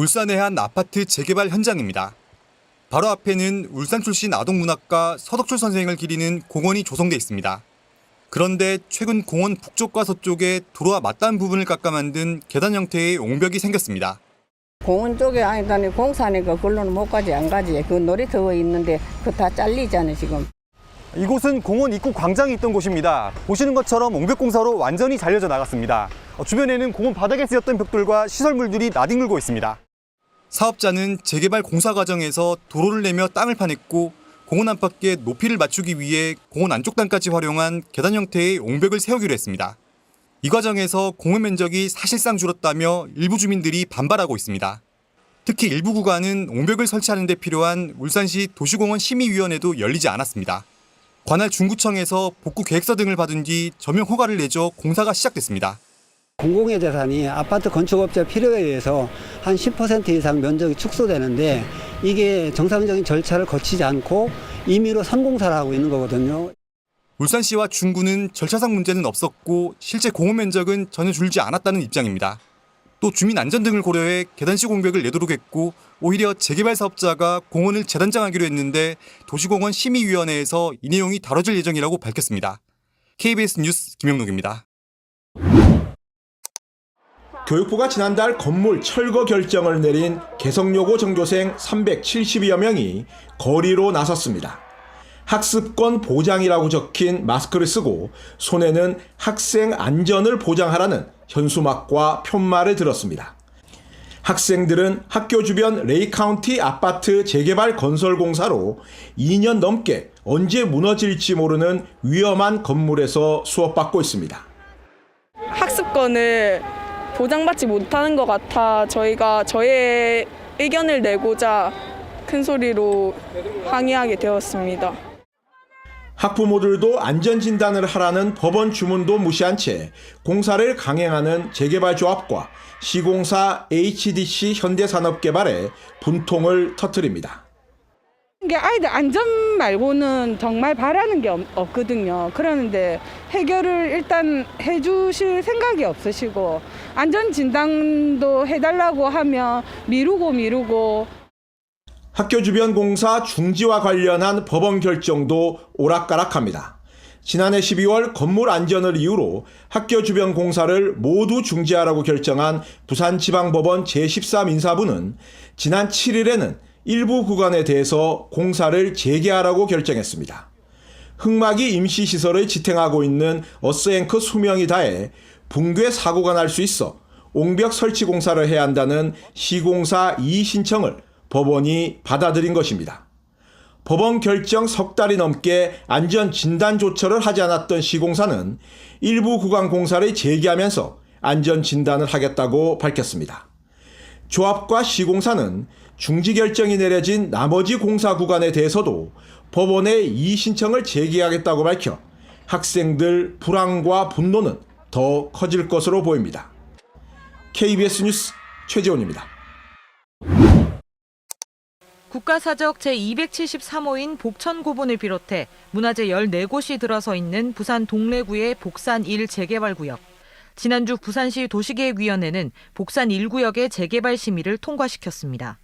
울산의 한 아파트 재개발 현장입니다. 바로 앞에는 울산 출신 아동문학가 서덕출 선생을 기리는 공원이 조성돼 있습니다. 그런데 최근 공원 북쪽과 서쪽에 도로와 맞닿은 부분을 깎아 만든 계단 형태의 옹벽이 생겼습니다. 공원 쪽에 아니 공사니까 그걸로는 못 가지 안 가지. 그 놀이터 있는데 그 다 잘리잖아요 지금. 이곳은 공원 입구 광장이 있던 곳입니다. 보시는 것처럼 옹벽 공사로 완전히 잘려져 나갔습니다. 주변에는 공원 바닥에 쓰였던 벽돌과 시설물들이 나뒹굴고 있습니다. 사업자는 재개발 공사 과정에서 도로를 내며 땅을 파냈고 공원 안팎의 높이를 맞추기 위해 공원 안쪽 단까지 활용한 계단 형태의 옹벽을 세우기로 했습니다. 이 과정에서 공원 면적이 사실상 줄었다며 일부 주민들이 반발하고 있습니다. 특히 일부 구간은 옹벽을 설치하는 데 필요한 울산시 도시공원 심의위원회도 열리지 않았습니다. 관할 중구청에서 복구 계획서 등을 받은 뒤 점용 허가를 내줘 공사가 시작됐습니다. 공공의 재산이 아파트 건축업체 필요에 의해서 한 10% 이상 면적이 축소되는데 이게 정상적인 절차를 거치지 않고 임의로 선공사를 하고 있는 거거든요. 울산시와 중구는 절차상 문제는 없었고 실제 공원 면적은 전혀 줄지 않았다는 입장입니다. 또 주민 안전 등을 고려해 계단식 옹벽을 내도록 했고 오히려 재개발 사업자가 공원을 재단장하기로 했는데 도시공원 심의위원회에서 이 내용이 다뤄질 예정이라고 밝혔습니다. KBS 뉴스 김영록입니다. 교육부가 지난달 건물 철거 결정을 내린 개성여고 전교생 370여 명이 거리로 나섰습니다. 학습권 보장이라고 적힌 마스크를 쓰고 손에는 학생 안전을 보장하라는 현수막과 푯말을 들었습니다. 학생들은 학교 주변 레이카운티 아파트 재개발 건설 공사로 2년 넘게 언제 무너질지 모르는 위험한 건물에서 수업받고 있습니다. 학습권을 보장받지 못하는 것 같아 저희가 저의 의견을 내고자 큰 소리로 항의하게 되었습니다. 학부모들도 안전진단을 하라는 법원 주문도 무시한 채 공사를 강행하는 재개발조합과 시공사 HDC 현대산업개발에 분통을 터뜨립니다. 이게 아이들 안전 말고는 정말 바라는 게 없거든요. 그러는데 해결을 일단 해주실 생각이 없으시고 안전 진단도 해달라고 하면 미루고 학교 주변 공사 중지와 관련한 법원 결정도 오락가락합니다. 지난해 12월 건물 안전을 이유로 학교 주변 공사를 모두 중지하라고 결정한 부산지방법원 제13인사부는 지난 7일에는 일부 구간에 대해서 공사를 재개하라고 결정했습니다. 흑막이 임시시설을 지탱하고 있는 어스앵커 수명이 다해 붕괴 사고가 날 수 있어 옹벽 설치 공사를 해야 한다는 시공사 이의 신청을 법원이 받아들인 것입니다. 법원 결정 석 달이 넘게 안전 진단 조처를 하지 않았던 시공사는 일부 구간 공사를 재개하면서 안전 진단을 하겠다고 밝혔습니다. 조합과 시공사는 중지 결정이 내려진 나머지 공사 구간에 대해서도 법원에 이의 신청을 제기하겠다고 밝혀 학생들 불안과 분노는 더 커질 것으로 보입니다. KBS 뉴스 최재훈입니다. 국가사적 제273호인 복천고본을 비롯해 문화재 14곳이 들어서 있는 부산 동래구의 복산 1 재개발구역. 지난주 부산시 도시계획위원회는 복산 1구역의 재개발 심의를 통과시켰습니다.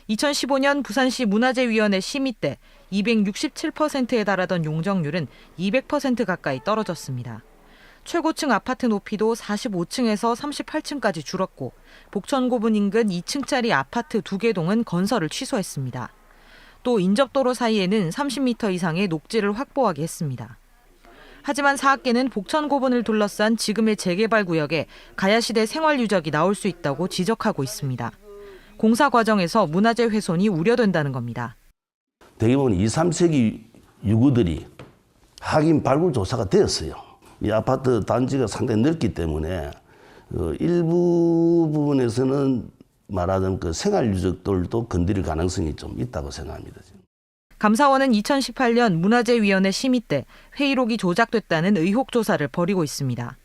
2015년 부산시 문화재위원회 심의 때 267%에 달하던 용적률은 200% 가까이 떨어졌습니다. 최고층 아파트 높이도 45층에서 38층까지 줄었고 복천고분 인근 2층짜리 아파트 2개 동은 건설을 취소했습니다. 또 인접도로 사이에는 30m 이상의 녹지를 확보하게 했습니다. 하지만 사학계는 복천고분을 둘러싼 지금의 재개발 구역에 가야시대 생활유적이 나올 수 있다고 지적하고 있습니다. 공사 과정에서 문화재 훼손이 우려된다는 겁니다. 대개 보면 2, 3세기 유구들이 확인 발굴 조사가 되었어요. 이 아파트 단지가 상당히 넓기 때문에 일부 부분에서는 말하자면 그 생활유적들도 건드릴 가능성이 좀 있다고 생각합니다. 감사원은 2018년 문화재위원회 심의 때 회의록이 조작됐다는 의혹 조사를 벌이고 있습니다.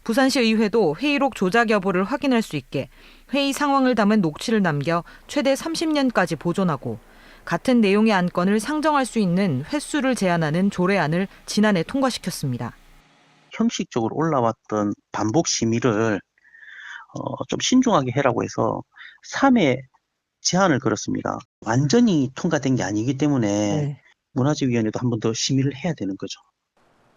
부산시 의회도 회의록 조작 여부를 확인할 수 있게 회의 상황을 담은 녹취를 남겨 최대 30년까지 보존하고 같은 내용의 안건을 상정할 수 있는 횟수를 제한하는 조례안을 지난해 통과시켰습니다. 형식적으로 올라왔던 반복 심의를 좀 신중하게 해라고 해서 3회 제한을 걸었습니다. 완전히 통과된 게 아니기 때문에 문화재위원회도 한 번 더 심의를 해야 되는 거죠.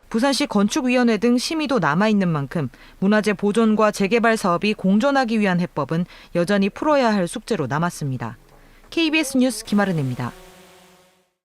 부산시 건축위원회 등 심의도 남아있는 만큼 문화재 보존과 재개발 사업이 공존하기 위한 해법은 여전히 풀어야 할 숙제로 남았습니다. KBS 뉴스 김아른입니다.